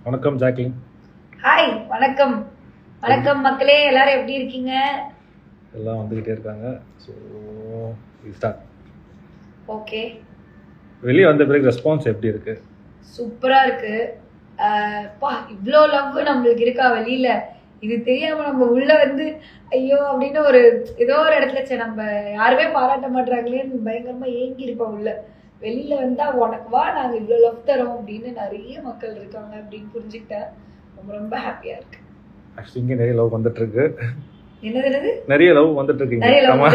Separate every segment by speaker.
Speaker 1: வணக்கம் Jacqueline.
Speaker 2: Hi, வணக்கம் வணக்கம் மக்களே, எல்லாரும் எப்படி இருக்கீங்க?
Speaker 1: எல்லாம் வந்துக்கிட்டே இருக்காங்க. So start.
Speaker 2: ஓகே,
Speaker 1: வெளியே வந்த பிறகு ரெஸ்பான்ஸ் எப்படி இருக்கு?
Speaker 2: சூப்பரா இருக்கு. இவ்வளோ லவ் நம்மளுக்கு இருக்கா வெளியில, இது தெரியாம நம்ம உள்ள வந்து ஐயோ அப்படின்னு ஏதோ ஒரு இடத்துல சரி நம்ம யாருமே பாராட்ட மாட்டாங்களேன்னு பயங்கரமா ஏங்கி இருப்போம். உள்ள வெளியில வந்தா உனக்கு வா நாங்க இவ்வளவு லவ் தரோம் அப்படின்னு நிறைய மக்கள் இருக்காங்க அப்படின்னு புரிஞ்சுக்கிட்டேன். ரொம்ப ரொம்ப ஹாப்பியா இருக்கு.
Speaker 1: ஆக்சுவலி இங்கே நிறைய லவ் வந்துட்டு இருக்கு.
Speaker 2: என்னது?
Speaker 1: நிறைய லவ் வந்துட்டு இருக்கீங்க.
Speaker 2: நிறைய லவ்.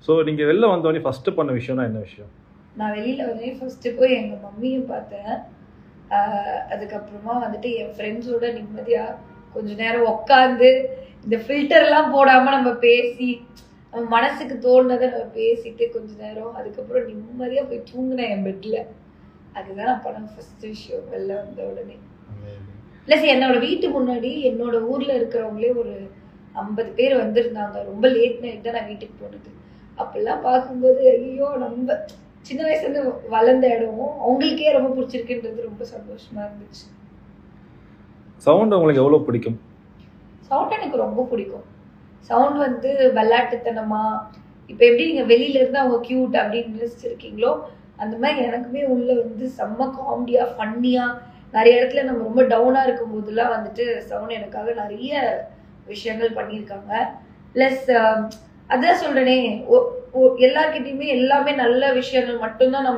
Speaker 1: ஸோ நீங்க வெளில வந்தோடனே ஃபர்ஸ்ட் பண்ண விஷயம்னா என்ன விஷயம்?
Speaker 2: நான் வெளியில வந்து ஃபர்ஸ்ட் போய் எங்க மம்மியும் பார்த்தேன். அதுக்கப்புறமா வந்துட்டு என் ஃப்ரெண்ட்ஸோட நிம்மதியா கொஞ்ச நேரம் உட்காந்து இந்த ஃபில்டர்லாம் போடாம நம்ம பேசி நம்ம மனசுக்கு தோணுனதை நம்ம பேசிட்டு கொஞ்ச நேரம் அதுக்கப்புறம் நிம்மதியா போய் தூங்கினேன் என் பெட்ல. அதுதான் நான் பண்ண ஃபர்ஸ்ட் விஷயம் வெளில வந்த உடனே. பிளஸ் என்னோட வீட்டு முன்னாடி என்னோட ஊர்ல இருக்கிறவங்களே ஒரு 50 பேர் வந்திருந்தாங்க. ரொம்ப லேட் நைட் தான் நான் வீட்டுக்கு போனது. அப்பெல்லாம் பார்க்கும்போது ஐயோ நம்ம சின்ன வயசுல இருந்து வளர்ந்த இடம் அவங்களுக்கே ரொம்ப பிடிச்சிருக்குன்றது ரொம்ப சந்தோஷமா இருந்துச்சு.
Speaker 1: சவுண்ட் உங்களுக்கு எவ்வளவு பிடிக்கும்?
Speaker 2: சவுண்ட் எனக்கு ரொம்ப பிடிக்கும். சவுண்ட் வந்து விளையாட்டுத்தனமா, இப்ப எப்படி நீங்க வெளியில இருந்து அவங்க கியூட் அப்படின்னு நினைச்சிருக்கீங்களோ அந்த மாதிரி எனக்குமே உள்ள வந்து செம்ம காமெடியா ஃபன்னியா நிறைய இடத்துல நம்ம ரொம்ப டவுனா இருக்கும் போதெல்லாம் வந்துட்டு சவுண்ட் எனக்காக நிறைய விஷயங்கள் பண்ணியிருக்காங்க. பிளஸ் அதான் சொல்றேனே, எல்லார்கிட்டயுமே எல்லாமே நல்ல விஷயங்கள் மட்டும்தான்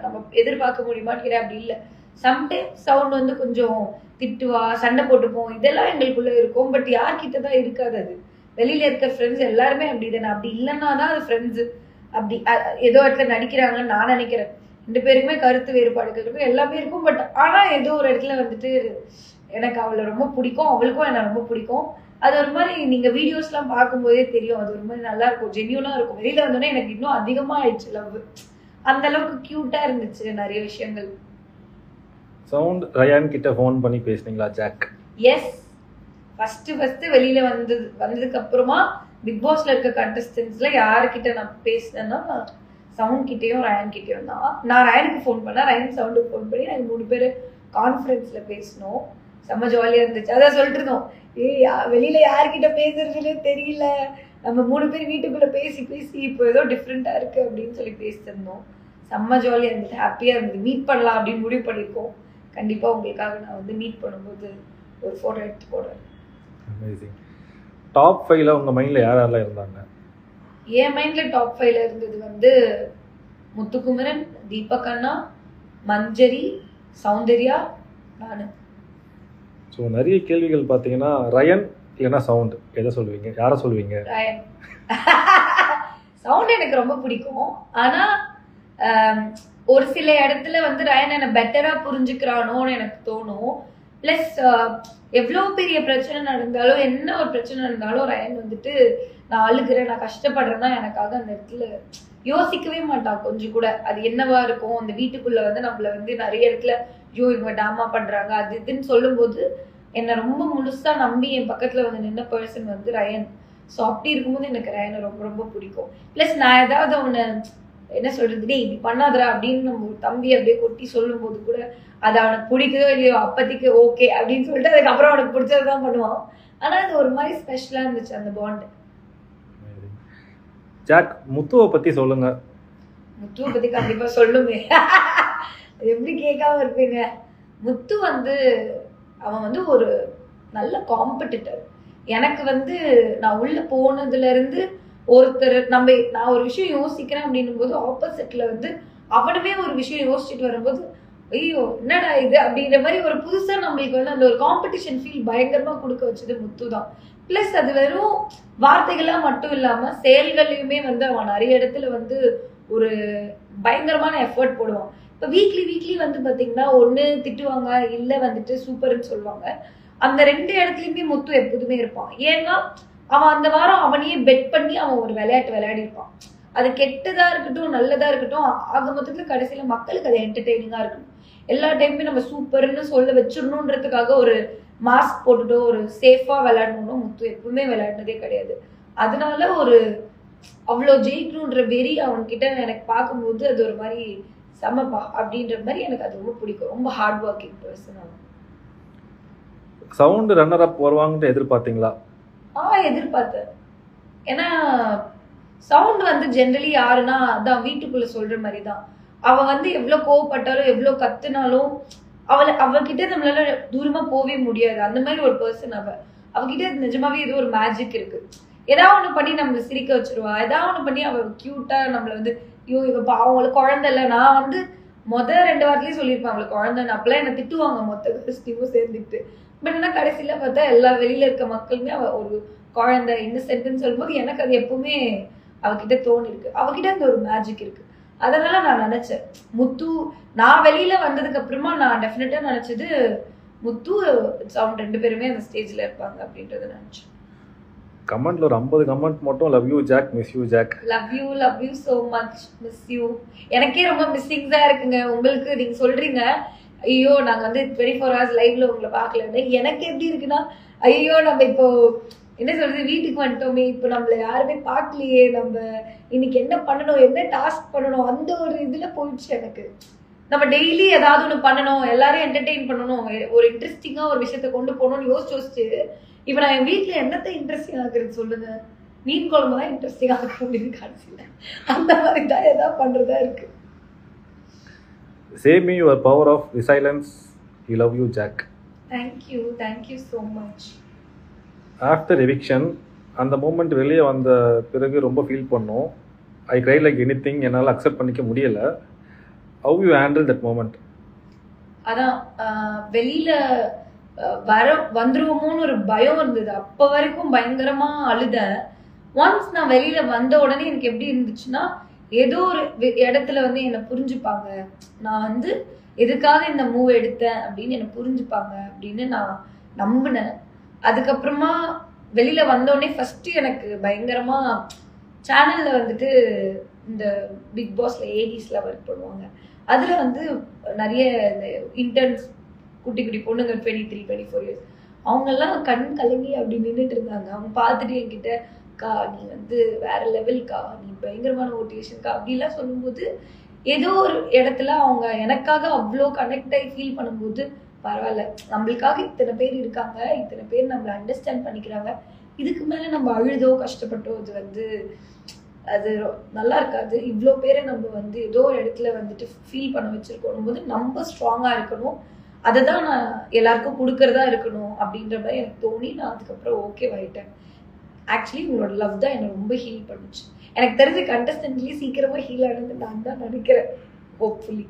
Speaker 2: நம்ம எதிர்பார்க்க முடியுமான்னு அப்படி இல்லை. சம்டைம்ஸ் சவுண்ட் வந்து கொஞ்சம் திட்டுவா, சண்டை போட்டுப்போம், இதெல்லாம் எங்களுக்குள்ள இருக்கும். பட் யார்கிட்ட தான் இருக்காது அது. வெளியில இருக்க ஃப்ரெண்ட்ஸ் எல்லாருமே அப்படிதானே. அப்படி இல்லைன்னா தான் அது ஃப்ரெண்ட்ஸ். அப்படி ஏதோ இடத்துல நடிக்கிறாங்கன்னு நான் நினைக்கிறேன். 2 பேருக்குமே கருத்து வேறுபாடுகள் இருக்கும், எல்லாமே இருக்கும். பட் ஆனா ஏதோ ஒரு இடத்துல வந்துட்டு எனக்கு அவளை ரொம்ப பிடிக்கும், அவளுக்கும் என்ன ரொம்ப பிடிக்கும். அது ஒரு மாதிரி நீங்க வீடியோஸ் எல்லாம் பார்க்கும்போதே தெரியும். அது ஒரு மாதிரி நல்லா இருக்கும், ஜென்யூனா இருக்கும். வெளியில வந்தோடனே எனக்கு இன்னும் அதிகமா ஆயிடுச்சு லவ். அந்த அளவுக்கு கியூட்டா இருந்துச்சு நிறைய விஷயங்கள்.
Speaker 1: சவுண்ட் ரயான் கிட்ட ஃபோன் பண்ணி பேசுனீங்களா ஜாக்?
Speaker 2: எஸ், ஃபர்ஸ்ட் வெளியில வந்ததுக்கு அப்புறமா பிக் பாஸ்ல இருக்க கண்டஸ்டன்ஸ்ல யாருக்கிட்ட நான் பேசினேன்னா சவுண்ட் கிட்டேயும் ரயான் கிட்டேயும் தான். நான் ரயானுக்கு ஃபோன் பண்ணேன், ரயான் சவுண்டுக்கு ஃபோன் பண்ணி நாங்கள் 3 பேர் கான்ஃபரன்ஸ்ல பேசினோம். செம்ம ஜாலியா இருந்துச்சு. அதான் சொல்லிட்டு இருந்தோம், வெளியில யார்கிட்ட பேசுறதுன்னு தெரியல, நம்ம 3 பேர் வீட்டுக்குள்ள பேசி இப்போ ஏதோ டிஃப்ரெண்டா இருக்கு அப்படின்னு சொல்லி பேசிட்டு இருந்தோம். செம்ம ஜாலியா இருந்துச்சு, ஹாப்பியா இருந்தது. மீட் பண்ணலாம் அப்படின்னு முடிவு பண்ணியிருக்கோம். கண்டிப்பா உங்களுக்காக நான் வந்து மீட் பண்ணும்போது ஒரு போட்டோ எடுத்து போடுறேன்.
Speaker 1: அமேசிங். டாப் 5ல உங்க மைண்ட்ல யாரெல்லாம் இருந்தாங்க?
Speaker 2: என் மைண்ட்ல டாப் 5ல இருந்தது வந்து முத்துக்குமரன், தீபக் அண்ணா, மஞ்சரி, சௌந்தர்யா, நானு.
Speaker 1: ஸோ நிறைய கேள்விகள் பார்த்தீங்கன்னா ரயன் இல்லைன்னா சவுண்ட், எதை சொல்லுவீங்க? யாரை சொல்லுவீங்க?
Speaker 2: ரயன். சவுண்ட் எனக்கு ரொம்ப பிடிக்கும். ஆனா ஒரு சில இடத்துல வந்து ரயன் என்ன பெட்டரா புரிஞ்சுக்கிறானோன்னு எனக்கு தோணும். பிளஸ் எவ்வளோ பெரிய பிரச்சனை நடந்தாலும், என்ன ஒரு பிரச்சனை நடந்தாலும் ரயன் வந்துட்டு நான் அழுகிறேன், நான் கஷ்டப்படுறேன்னா எனக்காக அந்த இடத்துல யோசிக்கவே மாட்டான் கொஞ்சம் கூட. அது என்னவா இருக்கும், அந்த வீட்டுக்குள்ள வந்து நம்மள வந்து நிறைய இடத்துல ஐயோ இவங்க டாமா பண்றாங்க அது இதுன்னு சொல்லும் போது என்னை ரொம்ப முழுசா நம்பி என் பக்கத்துல வந்து நின்ன பர்சன் வந்து ரயன். ஸோ அப்படி இருக்கும்போது எனக்கு ரயனை ரொம்ப ரொம்ப பிடிக்கும். பிளஸ் நான் ஏதாவது அவனை என்ன சொல்றது, டே இப்படி பண்ணாதரா அப்படின்னு நம்ம ஒரு தம்பி அப்படியே கொட்டி சொல்லும் போது கூட அது அவனுக்கு பிடிக்குதோ இல்லையோ அப்பத்திக்கு ஓகே அப்படின்னு சொல்லிட்டு அதுக்கப்புறம் அவனுக்கு பிடிச்சதுதான் பண்ணுவான். ஆனா அது ஒரு மாதிரி ஸ்பெஷலா இருந்துச்சு அந்த பாண்ட்.
Speaker 1: ஜாக், முத்துவை பத்தி சொல்லுங்க.
Speaker 2: முத்துவை பத்தி கண்டிப்பா சொல்லுமே, எப்படி கேட்காம இருப்பீங்க. முத்து வந்து அவன் வந்து ஒரு நல்ல காம்படிட்டர். எனக்கு வந்து நான் உள்ள போனதுல இருந்து ஒருத்தர் நான் ஒரு விஷயம் யோசிக்கிறேன் அப்படின்னும் போது ஆப்போசிட்ல வந்து அவனுமே ஒரு விஷயம் யோசிச்சுட்டு வரும்போது ஐயோ என்னடா இது அப்படின்ற மாதிரி ஒரு புதுசா நம்மளுக்கு வந்து அந்த ஒரு காம்படிஷன் ஃபீல் பயங்கரமா கொடுக்க வச்சது முத்து தான். பிளஸ் அது வெறும் வார்த்தைகளா மட்டும் இல்லாம செயல்கள்லயுமே வந்து அவன் நிறைய இடத்துல வந்து ஒரு பயங்கரமான எஃபர்ட் போடுவான். இப்ப வீக்லி வந்து பாத்தீங்கன்னா ஒண்ணு திட்டுவாங்க, இல்ல வந்துட்டு சூப்பர்ன்னு சொல்லுவாங்க. அந்த 2 இடத்துலயுமே முத்து எப்போதுமே இருப்பான். ஏன்னா அவன் அந்த வாரம் அவனையே பெட் பண்ணி அவன் ஒரு விளையாட்டு விளையாடி இருப்பான். அது கெட்டதா இருக்கட்டும் நல்லதா இருக்கட்டும், ஆக மொத்தத்துல கடைசியில மக்களுக்கு அது என்டர்டெய்னிங்கா இருக்கணும். எல்லா டைமுமே நம்ம சூப்பர்ன்னு சொல்ல வச்சிடணுன்றதுக்காக ஒரு மாஸ்க் போட்டுட்டோ ஒரு சேஃபா விளையாடணும்னு முத்து எப்பவுமே விளையாடினதே கிடையாது. அதனால ஒரு அவ்வளோ ஜெயிக்கணுன்ற வெறி அவன்கிட்ட எனக்கு பார்க்கும்போது அது ஒரு மாதிரி செம்மப்பா அப்படின்ற மாதிரி எனக்கு அது ரொம்ப பிடிக்கும். ரொம்ப ஹார்ட் ஒர்க்கிங் பர்சன் அவன்.
Speaker 1: சவுண்ட் ரன்னர் அப் வருவாங்கன்னு எதிர்பார்த்தீங்களா?
Speaker 2: எதிர்பார்த்தேன். ஏன்னா சவுண்ட் வந்து ஜென்ரலி யாருன்னா அதான் வீட்டுக்குள்ள சொல்ற மாதிரி தான். அவ வந்து எவ்வளவு கோவப்பட்டாலும் எவ்வளவு கத்துனாலும் அவகிட்ட நம்மளால தூரமா போவே முடியாது. அந்த மாதிரி ஒரு பர்சன் அவகிட்ட நிஜமாவே ஏதோ ஒரு மேஜிக் இருக்கு. ஏதாவது ஒண்ணு பண்ணி நம்மள சிரிக்க வச்சிருவா. ஏதாவது ஒண்ணு பண்ணி அவ கியூட்டா நம்மள வந்து ஐயோ இவ அவங்களுக்கு குழந்தை இல்ல. நான் வந்து 2 வாரத்திலயும் சொல்லியிருப்பேன் அவங்களுக்கு குழந்தைன்னு. அப்பெல்லாம் என்ன திட்டுவாங்க மொத்த கிறிஸ்டியும் சேர்ந்துட்டு. பட் ஆனா கடைசியில பார்த்தா எல்லா வெளியில இருக்க மக்களுமே அவ ஒரு குழந்தை இன்னசென்ட்னு சொல்லும்போது எனக்கு அது எப்பவுமே அவகிட்ட தோணி இருக்கு. அவகிட்ட அந்த ஒரு மேஜிக் இருக்கு. அதனால நான் நினைச்சேன் முத்து. நான் வெளியில வந்ததுக்கு அப்புறமா நான் டெஃபினட்டா நினைச்சது முத்து சவுண்ட் 2 பேருமே அந்த ஸ்டேஜ்ல இருப்பாங்க அப்படின்றத நினைச்சேன்.
Speaker 1: கமெண்ட்ல ஒரு 50 கமெண்ட் மட்டும் love you Jack, miss you Jack.
Speaker 2: Love you so much, miss you. எனக்கே ரொம்ப மிஸ்ஸிங்ஸா இருக்குங்க. உங்களுக்கு நீங்க சொல்றீங்க ஐயோ நாங்க வந்து 24 hours லைவ்ல உங்களை பார்க்கலன்னு. எனக்கு எப்படி இருக்குன்னா ஐயோ நம்ம இப்போ என்ன சொல்றது வீட்டுக்கு வந்துட்டோமே, இப்போ நம்மள யாருமே பார்க்கலையே, நம்ம இன்னைக்கு என்ன பண்ணணும், என்ன டாஸ்க் பண்ணணும், அந்த ஒரு இதுல போயிடுச்சு எனக்கு. நம்ம டெய்லி ஏதாவது ஒண்ணு பண்ணணும், எல்லாரையும் என்டர்டெயின் பண்ணணும், ஒரு இன்ட்ரெஸ்டிங்கா ஒரு விஷயத்த கொண்டு போகணும்னு யோசிச்சு இப்ப நான் என் வீட்டுல என்னத்த இன்ட்ரெஸ்டிங் ஆகுறது சொல்லுங்க. மீன் குழம்பு தான் இன்ட்ரெஸ்டிங் ஆகும் அப்படின்னு காட்சியில அந்த மாதிரி தான் ஏதாவது பண்றதா இருக்கு.
Speaker 1: Say me your power of resilience. We love you Jack.
Speaker 2: Thank you so much.
Speaker 1: After eviction அந்த மூமெண்ட் வெளியே வந்த பிறகு ரொம்ப ஃபீல் பண்ணோம். I cry like anything. என்னால் அக்செப்ட் பண்ணிக்க முடியல. How you handle that moment?
Speaker 2: அதான் வெளியில வந்துருவோமோன்னு ஒரு பயம் இருந்தது. அப்ப வரைக்கும் பயங்கரமா அழுதேன். ஒன்ஸ் நான் வெளியில வந்த உடனே எனக்கு எப்படி இருந்துச்சுன்னா ஏதோ ஒரு இடத்துல வந்து என்னை புரிஞ்சுப்பாங்க, நான் வந்து எதுக்காக இந்த மூவ் எடுத்தேன் அப்படின்னு என்னை புரிஞ்சுப்பாங்க அப்படின்னு நான் நம்பினேன். அதுக்கப்புறமா வெளியில வந்தோடனே ஃபர்ஸ்ட் எனக்கு பயங்கரமா சேனல்ல வந்துட்டு இந்த பிக் பாஸ்ல ஏடிஸ்ல ஒர்க் பண்ணுவாங்க. அதுல வந்து நிறைய இந்த இன்டர்ன்ஸ் குட்டி குட்டி பொண்ணுங்க 23-24 இயர்ஸ் அவங்கெல்லாம் கண் கலங்கி அப்படி நின்றுட்டு இருந்தாங்க. அவங்க பார்த்துட்டு என்கிட்ட கா நீ வந்து வேற லெவல்கா, நீ பயங்கரமான மோட்டிவேஷன்கா அப்படிலாம் சொல்லும்போது ஏதோ ஒரு இடத்துல அவங்க எனக்காக அவ்வளோ கனெக்ட் ஆகி ஃபீல் பண்ணும்போது பரவாயில்ல, நம்மளுக்காக இத்தனை பேர் இருக்காங்க, இத்தனை பேர் நம்மளை அண்டர்ஸ்டாண்ட் பண்ணிக்கிறாங்க, இதுக்கு மேல நம்ம அழுதோ கஷ்டப்பட்டோ அது வந்து அது நல்லா இருக்காது. இவ்வளோ பேரை நம்ம வந்து ஏதோ ஒரு இடத்துல வந்துட்டு ஃபீல் பண்ண வச்சிருக்கணும் போது நம்ம ஸ்ட்ராங்கா இருக்கணும், அதை தான் நான் எல்லாருக்கும் கொடுக்கறதா இருக்கணும் அப்படின்ற மாதிரி எனக்கு தோணி நான் அதுக்கப்புறம் ஓகே ஆயிட்டேன். ஆக்சுவலி உங்களோட லவ் தான் என்னை ரொம்ப ஹீல் பண்ணுச்சு. எனக்கு தெரிஞ்ச கண்டஸ்டன்ட்லி சீக்கிரமா ஹீல் ஆனது நான் தான் நினைக்கிறேன். ஹோப்ஃபுல்லி.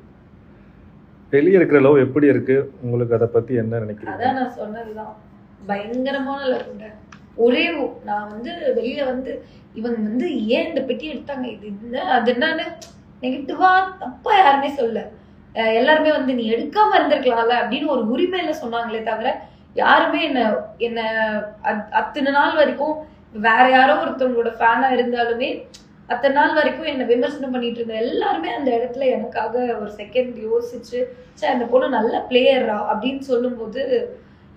Speaker 1: வெளியே இருக்கிற லவ் எப்படி இருக்கு உங்களுக்கு, அதை பத்தி என்ன நினைக்கிறீங்க?
Speaker 2: அதான் நான் சொன்னதுதான் பயங்கரமான லவ். ஒரே நான் வந்து வெளியில வந்து இவங்க வந்து ஏன் இந்த பெட்டி எடுத்தாங்க, இது என்ன அது என்னன்னு நெகட்டிவா தப்பா யாருமே சொல்ல, எல்லாருமே வந்து நீ எடுக்காம இருந்திருக்கலாம்ல அப்படின்னு ஒரு உரிமையில சொன்னாங்களே தவிர யாருமே என்ன அத்தனை நாள் வரைக்கும் வேற யாரோ ஒருத்தவங்களோட ஃபேனா இருந்தாலுமே அத்தனை நாள் வரைக்கும் என்ன விமர்சனம் பண்ணிட்டு இருந்த எல்லாருமே அந்த இடத்துல எனக்காக ஒரு செகண்ட் யோசிச்சு சே அந்த பொண்ணு நல்ல பிளேயரா அப்படின்னு சொல்லும் போது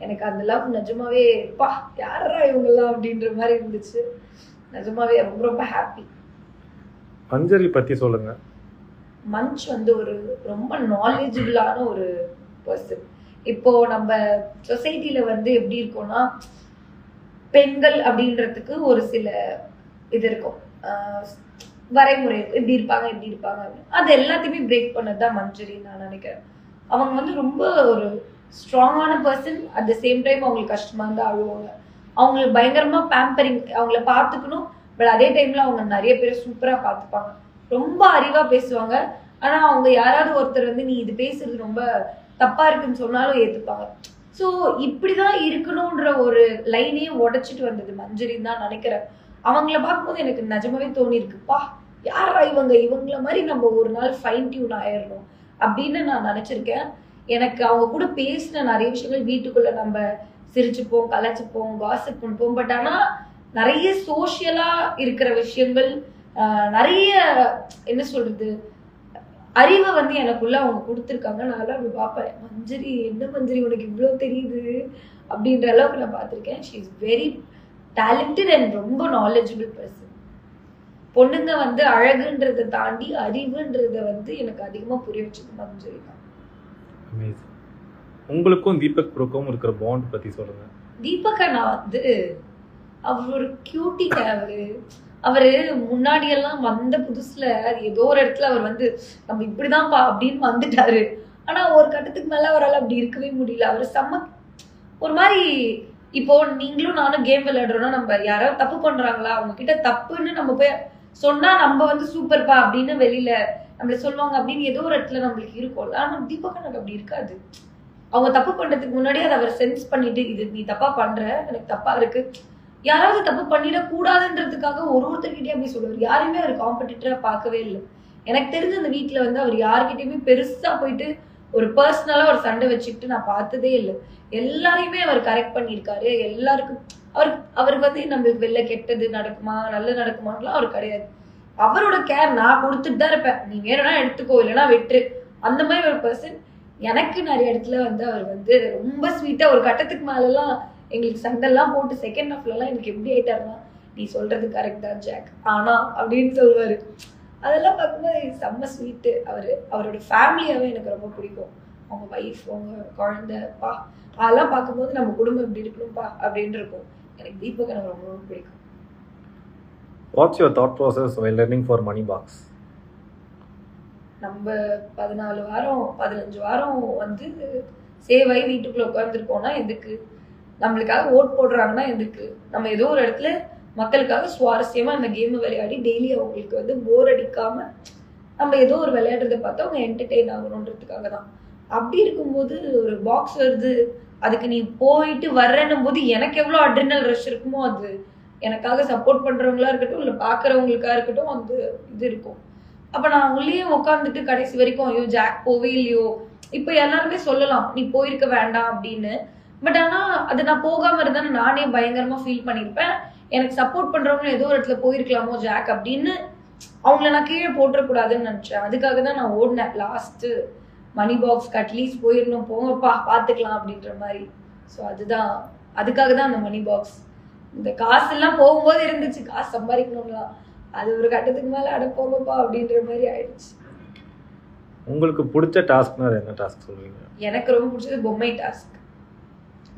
Speaker 2: எனக்கு அந்த லவ் நிஜமாவே பா யாரா இவங்கெல்லாம் அப்படின்ற மாதிரி இருந்துச்சு. நிஜமாவே ரொம்ப ரொம்ப ஹாப்பி.
Speaker 1: மஞ்சரி பத்தி சொல்லுங்க.
Speaker 2: மஞ்ச் வந்து ஒரு ரொம்ப நாலேஜபிளான ஒரு பர்சன். இப்போ நம்ம சொசைட்டில வந்து எப்படி இருக்கோம்னா பெண்கள் அப்படின்றதுக்கு ஒரு சில இது இருக்கும், வரைமுறை எப்படி இருப்பாங்க அது எல்லாத்தையுமே பிரேக் பண்ணதுதான் மஞ்சரி நான் நினைக்கிறேன். அவங்க வந்து ரொம்ப ஒரு ஸ்ட்ராங்கான person. At the same time அவங்களுக்கு கஷ்டமா இருந்தா அழுவாங்க. அவங்களுக்கு பயங்கரமா பேம்பரிங், அவங்கள பார்த்துக்கணும். பட் அதே டைம்ல அவங்க நிறைய பேர் சூப்பரா பார்த்துப்பாங்க. ரொம்ப அறிவா பேசுவாங்க. ஆனா அவங்க யாராவது ஒருத்தர் வந்து நீ இது பேசுறது ரொம்ப தப்பா இருக்குன்னு சொன்னாலும் ஏத்துப்பாங்க. ஸோ இப்படிதான் இருக்கணும்ன்ற ஒரு லைனையே உடைச்சிட்டு வந்தது மஞ்சரின்னு தான் நினைக்கிறேன். அவங்கள பார்க்கும்போது எனக்கு நிஜமாவே தோணி இருக்குப்பா யாரா இவங்கள மாதிரி நம்ம ஒரு நாள் ஃபைன் டியூன் ஆயிடணும் அப்படின்னு நான் நினைச்சிருக்கேன். எனக்கு அவங்க கூட பேசின நிறைய விஷயங்கள் வீட்டுக்குள்ள நம்ம சிரிச்சுப்போம், கலாச்சிப்போம், காசிப் பண்ணுவோம். பட் ஆனா நிறைய சோசியலா இருக்கிற விஷயங்கள், நிறைய என்ன சொல்றது அறிவை வந்து எனக்குள்ள அவங்க கொடுத்துருக்காங்க. நான் அப்படி பார்ப்பேன், மஞ்சரி என்ன மஞ்சரி உனக்கு இவ்வளோ தெரியுது அப்படின்ற அளவுக்கு நான் பார்த்துருக்கேன். She is very talented and ரொம்ப நாலேஜபிள் பர்சன். பொண்ணுங்க வந்து அழகுன்றதை தாண்டி அறிவுன்றத வந்து எனக்கு அதிகமா புரிய வச்சது மஞ்சரி தான்.
Speaker 1: உங்களுக்கும் தீபக் ப்ரோக்கும் இருக்கிற பாண்ட் பத்தி சொல்லுங்க.
Speaker 2: தீபக் அண்ணா வந்து அவர் ஒரு கியூட்டிங்க. அவரு முன்னாடி எல்லாம் வந்த புதுசுல ஏதோ ஒரு இடத்துல அவர் வந்து நம்ம இப்படிதான்ப்பா அப்படின்னு வந்துட்டாரு. ஆனா ஒரு கட்டத்துக்கு மேல அவரால் அப்படி இருக்கவே முடியல. அவர் செம்ம ஒரு மாதிரி. இப்போ நீங்களும் நானும் கேம் விளையாடுறோம்னா நம்ம யாராவது தப்பு பண்றாங்களா அவங்க கிட்ட தப்புன்னு நம்ம போய் சொன்னா நம்ம வந்து சூப்பர்ப்பா அப்படின்னு வெளியில நம்மள சொல்லுவாங்க அப்படின்னு ஏதோ ஒரு இடத்துல நம்மளுக்கு இருக்கும்ல. ஆனா தீபக் எனக்கு அப்படி இருக்காது. அவங்க தப்பு பண்றதுக்கு முன்னாடி அதை அவர் சென்ஸ் பண்ணிட்டு இது நீ தப்பா பண்ற, எனக்கு தப்பா இருக்கு, யாராவது தப்பு பண்ணிட கூடாதுன்றதுக்காக ஒருத்தர்கிட்டயே அப்படி சொல்லுவார். யாருமே அவர் காம்படிட்டரா பார்க்கவே இல்லை. எனக்கு தெரிஞ்ச அந்த வீட்டுல வந்து அவர் யாருக்கிட்டயுமே பெருசா போயிட்டு ஒரு பர்சனலா ஒரு சண்டை வச்சுக்கிட்டு நான் பார்த்ததே இல்லை. எல்லாரையுமே அவர் கரெக்ட் பண்ணியிருக்காரு. எல்லாருக்கும் அவருக்கு வந்து நம்மளுக்கு வெளில கெட்டது நடக்குமா நல்லது நடக்குமான்லாம் அவர் கிடையாது. அவரோட கேர் நான் கொடுத்துட்டு தான் இருப்பேன். நீ வேணும்னா எடுத்துக்கோ இல்லைன்னா விட்டுரு, அந்த மாதிரி ஒரு பர்சன். எனக்கு நிறைய இடத்துல வந்து அவர் வந்து ரொம்ப ஸ்வீட்டா ஒரு கட்டத்துக்கு மேலெல்லாம் எங்களுக்கு சண்டெல்லாம் போட்டு செகண்ட் ஹாஃப்லாம் எனக்கு எப்படி ஆயிட்டாருன்னா நீ சொல்றது கரெக்ட் தான் ஜாக் ஆனா அப்படின்னு சொல்லுவாரு. அதெல்லாம் பார்க்கும்போது செம்ம ஸ்வீட்டு. அவரோட ஃபேமிலியாவே எனக்கு ரொம்ப பிடிக்கும். அவங்க வைஃப் அவங்க குழந்தைப்பா அதெல்லாம் பார்க்கும்போது நம்ம குடும்பம் எப்படி இருக்கணும்ப்பா அப்படின்னு இருக்கும். எனக்கு தீபக் எனக்கு ரொம்ப ரொம்ப பிடிக்கும்.
Speaker 1: What's your thought process while learning for money box?
Speaker 2: நம்ம 14 வாரம் 15 வாரம் வந்து சேவ் ஆகி வீட்டுக்குள்ள உட்காந்துருக்கோம்னா எதுக்கு? நம்மளுக்காக ஓட் போடுறாங்கன்னா எதுக்கு? நம்ம ஏதோ ஒரு இடத்துல மக்களுக்காக சுவாரஸ்யமா இந்த கேம் விளையாடி டெய்லி அவங்களுக்கு வந்து போர் அடிக்காம நம்ம ஏதோ ஒரு விளையாடுறத பார்த்து அவங்க என்டர்டெயின் ஆகணுன்றதுக்காக தான். அப்படி இருக்கும்போது ஒரு பாக்ஸ் வருது, அதுக்கு நீ போயிட்டு வர்றன்னும் போது எனக்கு எவ்வளோ அட்ரினல் ரஷ் இருக்குமோ அது எனக்காக சப்போர்ட் பண்றவங்களா இருக்கட்டும் இல்லை பார்க்குறவங்களுக்கா இருக்கட்டும் அந்த இது இருக்கும். அப்ப நான் உள்ளே உட்காந்துட்டு கடைசி வரைக்கும் ஐயோ ஜாக் போவே இல்லையோ, இப்ப எல்லாருமே சொல்லலாம் நீ போயிருக்க வேண்டாம் அப்படின்னு. பட் ஆனா அது நான் போகாம இருந்தா நானே பயங்கரமா ஃபீல் பண்ணிருப்பேன். எனக்கு சப்போர்ட் பண்றவங்க ஏதோ ஒரு இடத்துல போயிருக்கலாமோ ஜாக் அப்படின்னு அவங்கள நான் கீழே போட்டுறக்கூடாதுன்னு நினைச்சேன். அதுக்காக தான் நான் ஓடினேன். லாஸ்ட் மணி பாக்ஸ்க்கு அட்லீஸ்ட் போயிடணும், போங்கப்பா பாத்துக்கலாம் அப்படின்ற மாதிரி. ஸோ அதுக்காக தான் அந்த மணி பாக்ஸ். இந்த காசு எல்லாம் போகும்போது இருந்துச்சு காசு சம்பாதிக்கணும்லாம், அது ஒரு கட்டத்துக்கு மேல அட போங்கப்பா அப்படின்ற மாதிரி ஆயிடுச்சு.
Speaker 1: உங்களுக்கு பிடிச்ச டாஸ்க்னா என்ன டாஸ்க் சொல்லுவீங்க?
Speaker 2: எனக்கு ரொம்ப பிடிச்சது பொம்மை டாஸ்க்.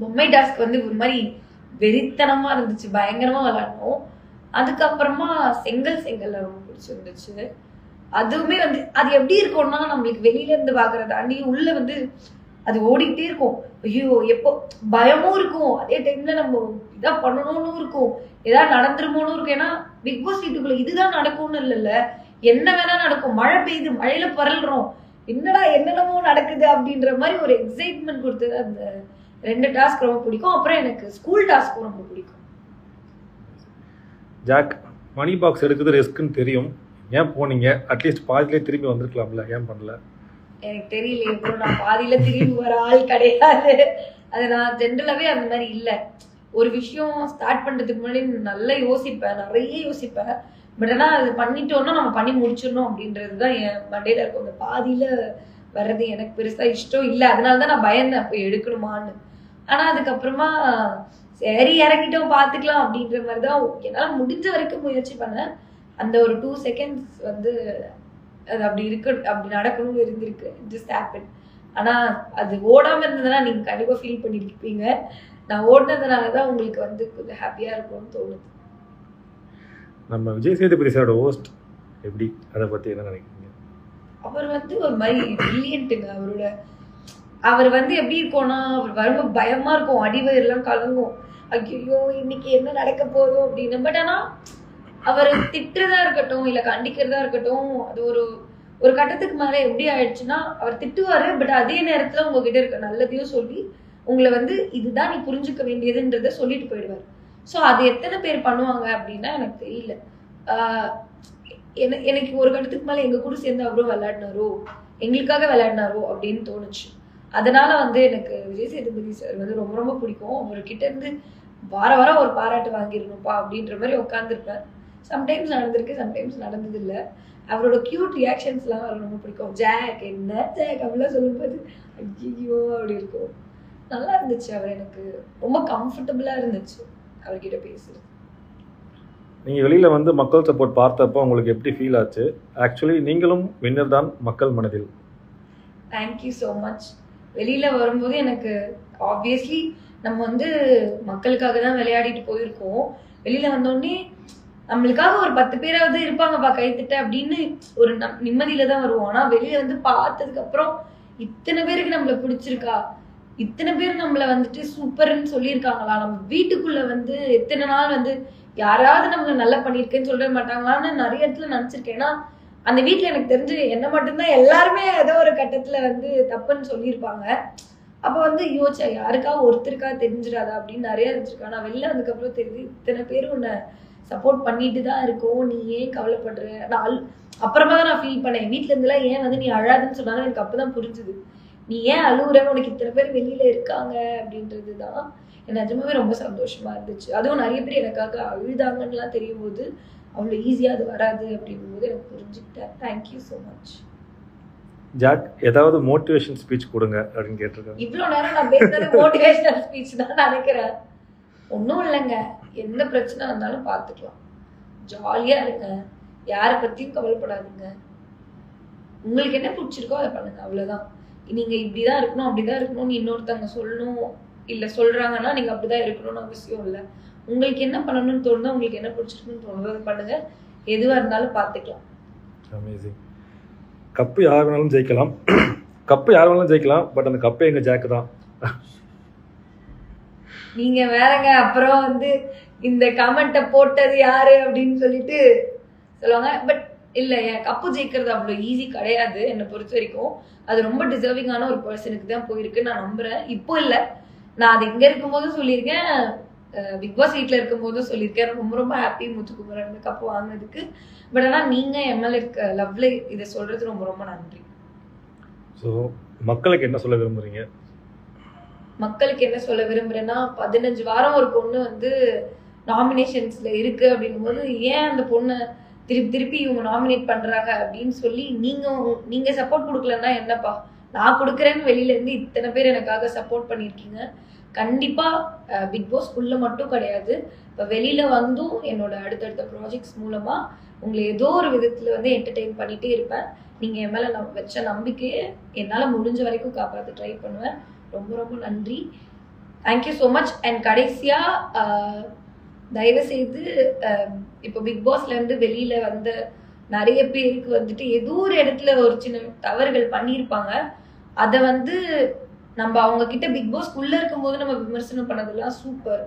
Speaker 2: பொம்மை டாஸ்க் வந்து ஒரு மாதிரி வெறித்தனமா இருந்துச்சு, பயங்கரமா விளையாடணும். அதுக்கப்புறமா செங்கல் ரொம்ப பிடிச்சிருந்துச்சு. அதுவுமே வந்து அது எப்படி இருக்கும்னா நம்மளுக்கு வெளியில இருந்து பாக்குறத தாண்டி உள்ள வந்து அது ஓடிக்கிட்டே இருக்கும். ஐயோ எப்போ பயமும் இருக்கும், அதே டைம்ல நம்ம இதா பண்ணணும்னு இருக்கும், ஏதாவது நடந்துருமோன்னு இருக்கும். ஏன்னா பிக் பாஸ் வீட்டுக்குள்ள இதுதான் நடக்கும்னு இல்லைல்ல, என்ன வேணா நடக்கும். மழை பெய்யுது, மழையில பரல்றோம், என்னடா என்னென்னமோ நடக்குது அப்படின்ற மாதிரி ஒரு எக்ஸைட்மெண்ட் கொடுத்தது அந்த 2 டாஸ்க் ரொம்ப பிடிக்கும். அப்புறம் எனக்கு ஸ்கூல் டாஸ்க்கும் ரொம்ப பிடிக்கும்.
Speaker 1: ஜாக், மணி பாக்ஸ் எடுக்கிறது ரிஸ்க்னு தெரியும், ஏன் போனீங்க? அட்லீஸ்ட் பாதியிலே திரும்பி வந்திருக்கலாம்ல, ஏன் பண்ணல?
Speaker 2: எனக்கு தெரியல, இப்போ நான் பாதியில திரும்பி வர ஆள் கிடையாது. அது நான் ஜென்ரலாவே அந்த மாதிரி இல்லை. ஒரு விஷயம் ஸ்டார்ட் பண்றதுக்கு முன்னாடி நல்லா யோசிப்பேன், நிறைய யோசிப்பேன். பட் ஆனா அது பண்ணிட்டோம்னா நம்ம பண்ணி முடிச்சிடணும் அப்படின்றதுதான் என் மண்டையில இருக்கும். அந்த பாதியில வர்றது எனக்கு பெருசா இஷ்டம் இல்லை. அதனாலதான் நான் பயந்தேன் போய் எடுக்கணுமான்னு. ஆனா அதுக்கப்புறமா சரி இறங்கிட்டோம் பாத்துக்கலாம் அப்படின்ற மாதிரிதான் என்னால முடிஞ்ச வரைக்கும் முயற்சி பண்ணேன். அந்த ஒரு 2 செகண்ட்ஸ் வந்து அது அப்படி இருக்கு, அப்படி நடக்கணும்னு இருந்திருக்கு. Just happen. ஆனா அது ஓடாம இருந்ததுன்னா நீங்க கண்டிப்பா ஃபீல் பண்ணிருப்பீங்க. நான் ஓடினதுனாலதான் உங்களுக்கு வந்து கொஞ்சம் ஹாப்பியா இருக்கும்னு தோணுது.
Speaker 1: நம்ம விஜய் சேதுபதி சாரோட ஹோஸ்ட் எப்படி, அதை பத்தி என்ன நினைக்கிறீங்க?
Speaker 2: அவர் வந்து ஒரு மாதிரி பிரில்லியன்ட்டுங்க. அவர் வந்து எப்படி இருக்கும்னா அவர் வரும்போது பயமா இருக்கும், அடிவயிறெல்லாம் கலங்கும், ஐயோ இன்னைக்கு என்ன நடக்க போதும் அப்படின்னு. பட் ஆனா அவர் திட்டுறதா இருக்கட்டும் இல்ல கண்டிக்கிறதா இருக்கட்டும், அது ஒரு கட்டத்துக்கு மேல எப்படி ஆயிடுச்சுன்னா அவர் திட்டுவாரு, பட் அதே நேரத்துல உங்ககிட்ட இருக்க நல்லதையும் சொல்லி உங்களை வந்து இதுதான் நீ புரிஞ்சுக்க வேண்டியதுன்றத சொல்லிட்டு போயிடுவாரு. ஸோ அது எத்தனை பேர் பண்ணுவாங்க அப்படின்னா எனக்கு தெரியல. எனக்கு ஒரு கட்டத்துக்கு மேல எங்க கூட சேர்ந்து அவரும் விளையாடினாரோ, எங்களுக்காக விளையாடினாரோ அப்படின்னு தோணுச்சு. அதனால வந்து எனக்கு விஜய் சேதுபதி சார் வந்து ரொம்ப ரொம்ப பிடிக்கும். அவர்கிட்ட இருந்து வாரம் ஒரு பாராட்டு வாங்கிடணும்ப்பா அப்படின்ற மாதிரி உட்காந்துருப்பேன். சம்டைம்ஸ் நடந்திருக்கு, சம்டைம்ஸ் நடந்தது இல்லை. அவரோட கியூட் ரியாக்ஷன்ஸ்லாம் அவர் ரொம்ப பிடிக்கும். ஜாக் என்ன ஜாக் அப்படிலாம் சொல்லும்போது ஐயோ அப்படி இருக்கும். நல்லா இருந்துச்சு. அவர் எனக்கு ரொம்ப கம்ஃபர்டபுளா இருந்துச்சு அவர்கிட்ட பேசுறது.
Speaker 1: நீங்கள் வெளியில் வந்து மக்கள் சப்போர்ட் பார்த்தப்போ உங்களுக்கு எப்படி ஃபீல் ஆச்சு? ஆக்சுவலி நீங்களும் வின்னர் தான் மக்கள் மனதில்.
Speaker 2: Thank you so much. வெளியில் வரும்போது எனக்கு ஆப்வியஸ்லி நம்ம வந்து மக்களுக்காக தான் விளையாடிட்டு போயிருக்கோம். வெளியில் வந்தோடனே நம்மளுக்காக ஒரு 10 பேராவது இருப்பாங்கப்பா கைத்திட்ட அப்படின்னு ஒரு நிம்மதியில தான் வருவோம். ஆனால் வெளியில் வந்து பார்த்ததுக்கு அப்புறம் இத்தனை பேருக்கு நம்மளை பிடிச்சிருக்கா, இத்தனை பேர் நம்மளை வந்துட்டு சூப்பர்ன்னு சொல்லியிருக்காங்களா, நம்ம வீட்டுக்குள்ள வந்து எத்தனை நாள் வந்து யாராவது நம்மளை நல்லா பண்ணியிருக்கேன்னு சொல்ல மாட்டாங்களான்னு நிறைய இடத்துல நினச்சிருக்கேன். ஏன்னா அந்த வீட்டில் எனக்கு தெரிஞ்சு என்ன மட்டும்தான் எல்லாருமே ஏதோ ஒரு கட்டத்தில் வந்து தப்புன்னு சொல்லியிருப்பாங்க. அப்போ வந்து யோசிச்சா யாருக்கா ஒருத்தருக்கா தெரிஞ்சிடாதா அப்படின்னு நிறைய இருந்துருக்கா. நான் வெளில வந்ததுக்கப்புறம் தெரியுது இத்தனை பேரும் உன்னை சப்போர்ட் பண்ணிட்டு தான் இருக்கோம், நீ ஏன் கவலைப்படுற. நான் அப்புறமா தான் நான் ஃபீல் பண்ணேன், வீட்டில் இருந்துலாம் ஏன் வந்து நீ அழாதுன்னு சொன்னாலும் எனக்கு அப்போ தான் புரிஞ்சுது. நீ ஏன் அழுகுற, உனக்கு இத்தனை பேர் வெளியில இருக்காங்க அப்படின்றது தான் எனக்கு நிஜமாவே ரொம்ப சந்தோஷமா இருந்துச்சு. அதுவும் நிறைய பேர் எனக்காக அழுதாங்கன்னுலாம் தெரியும் போது அவ்வளோ ஈஸியாக அது வராது அப்படிங்கும்போது எனக்கு புரிஞ்சுக்கிட்டேன். Thank you so much.
Speaker 1: ஜாக், ஏதாவது மோட்டிவேஷன் ஸ்பீச் கொடுங்க அப்படின்னு கேட்டிருக்காங்க.
Speaker 2: இவ்வளோ நேரம் நான் பேசுறது மோட்டிவேஷனல் ஸ்பீச் தான் நினைக்கிறேன். ஒன்றும் இல்லைங்க, எந்த பிரச்சனை இருந்தாலும் பார்த்துக்கலாம், ஜாலியாக இருங்க, யாரை பற்றியும் கவலைப்படாதுங்க, உங்களுக்கு என்ன பிடிச்சிருக்கோ அதை பண்ணுங்க, அவ்வளோதான். நீங்கள் இப்படி தான் இருக்கணும் அப்படி தான் இருக்கணும்னு இன்னொருத்தவங்க சொல்லணும் இல்லை சொல்கிறாங்கன்னா நீங்கள் அப்படி தான் இருக்கணும்னு அவசியம் இல்லை. உங்களுக்கு என்ன பண்ணணும்னு தோணுதோ, உங்களுக்கு என்ன பிடிச்சிருக்குன்னு தோணுதோ அதை பண்ணுங்க, எதுவாக இருந்தாலும் பார்த்துக்கலாம்.
Speaker 1: அமேசிங். கப்பு யார் வேணாலும் ஜெயிக்கலாம், கப்பு யார் வேணாலும் ஜெயிக்கலாம், பட் அந்த கப்பே எங்கள் ஜாக்கு தான்.
Speaker 2: நீங்கள் வேறங்க அப்புறம் வந்து இந்த கமெண்ட்டை போட்டது யாரு அப்படின்னு சொல்லிட்டு சொல்லுவாங்க. பட் இல்லை, என் கப்பு ஜெயிக்கிறது அவ்வளோ ஈஸி கிடையாது என்னை பொறுத்த வரைக்கும். அது ரொம்ப டிசர்விங்கான ஒரு பர்சனுக்கு தான் போயிருக்கு நான் நம்புகிறேன். இப்போ இல்லை, நான் அது இங்கே இருக்கும்போதும் சொல்லியிருக்கேன், பிக் பாஸ் வீட்டில் இருக்கும்போதும் சொல்லியிருக்கேன். ரொம்ப ரொம்ப ஹாப்பி முத்துக்குமரன் இந்த கப்பு வாங்கினதுக்கு. பட் ஆனால் நீங்கள் எம்எல்ஏ இருக்க லவ்ல இதை சொல்கிறது ரொம்ப ரொம்ப நன்றி.
Speaker 1: ஸோ மக்களுக்கு என்ன சொல்ல விரும்புகிறீங்க?
Speaker 2: மக்களுக்கு என்ன சொல்ல விரும்புகிறேன்னா, 15 வாரம் ஒரு பொண்ணு வந்து நாமினேஷன்ஸில் இருக்குது அப்படிங்கும்போது ஏன் அந்த பொண்ணை திருப்பி இவங்க நாமினேட் பண்ணுறாங்க அப்படின்னு சொல்லி நீங்கள் சப்போர்ட் கொடுக்கலன்னா என்னப்பா, நான் கொடுக்குறேன்னு வெளியிலேருந்து இத்தனை பேர் எனக்காக சப்போர்ட் பண்ணியிருக்கீங்க. கண்டிப்பாக பிக் பாஸ்க்குள்ளே மட்டும் கிடையாது, இப்போ வெளியில் வந்தும் என்னோட அடுத்தடுத்த ப்ராஜெக்ட்ஸ் மூலமாக உங்களை ஏதோ ஒரு விதத்தில் வந்து என்டர்டெயின் பண்ணிகிட்டே இருப்பேன். நீங்கள் என் மேலே வச்ச நம்பிக்கையை என்னால் முடிஞ்ச வரைக்கும் காப்பாற்ற ட்ரை பண்ணுவேன். ரொம்ப ரொம்ப நன்றி, தேங்க்யூ ஸோ மச். அண்ட் கடைசியாக தயவுசெய்து இப்போ பிக் பாஸ்லேருந்து வெளியில் வந்த நிறைய பேருக்கு வந்துட்டு ஏதோ ஒரு இடத்துல ஒரு சின்ன தவறுகள் பண்ணியிருப்பாங்க. அதை வந்து நம்ம அவங்க கிட்ட பிக் பாஸ்க்குள்ளே இருக்கும்போது நம்ம விமர்சனம் பண்ணதெல்லாம் சூப்பர்.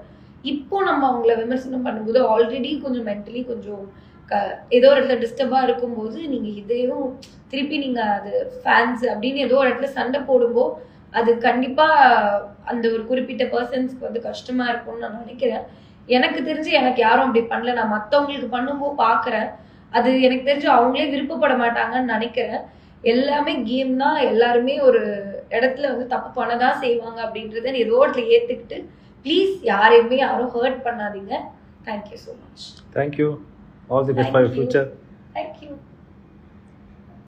Speaker 2: இப்போ நம்ம அவங்கள விமர்சனம் பண்ணும்போது ஆல்ரெடி கொஞ்சம் மென்டலி கொஞ்சம் ஏதோ ஒரு இடத்துல டிஸ்டர்பாக இருக்கும்போது நீங்கள் இதையும் திருப்பி நீங்கள் அது ஃபேன்ஸ் அப்படின்னு ஏதோ ஒரு இடத்துல சண்டை போடும்போது அது கண்டிப்பாக அந்த ஒரு குறிப்பிட்ட பர்சன்ஸ்க்கு வந்து கஷ்டமாக இருக்கும்னு நான் நினைக்கிறேன். எனக்கு தெரிஞ்சு எனக்கு யாரும் அப்படி பண்ணல, நான் மற்றவங்களுக்கு பண்ணும்போது பார்க்குறேன், அது எனக்கு தெரிஞ்சு அவங்களே விருப்பப்பட மாட்டாங்கன்னு நினைக்கிறேன். எல்லாமே கேம் தான், எல்லாருமே ஒரு இடத்துல வந்து தப்பு பண்ணதான் செய்வாங்க அப்படின்றத ஏதோ இடத்துல ஏற்றுக்கிட்டு ப்ளீஸ் யாரையுமே யாரும் ஹர்ட் பண்ணாதீங்க. Thank you so much.
Speaker 1: Thank you. All the best for your future.
Speaker 2: Thank you.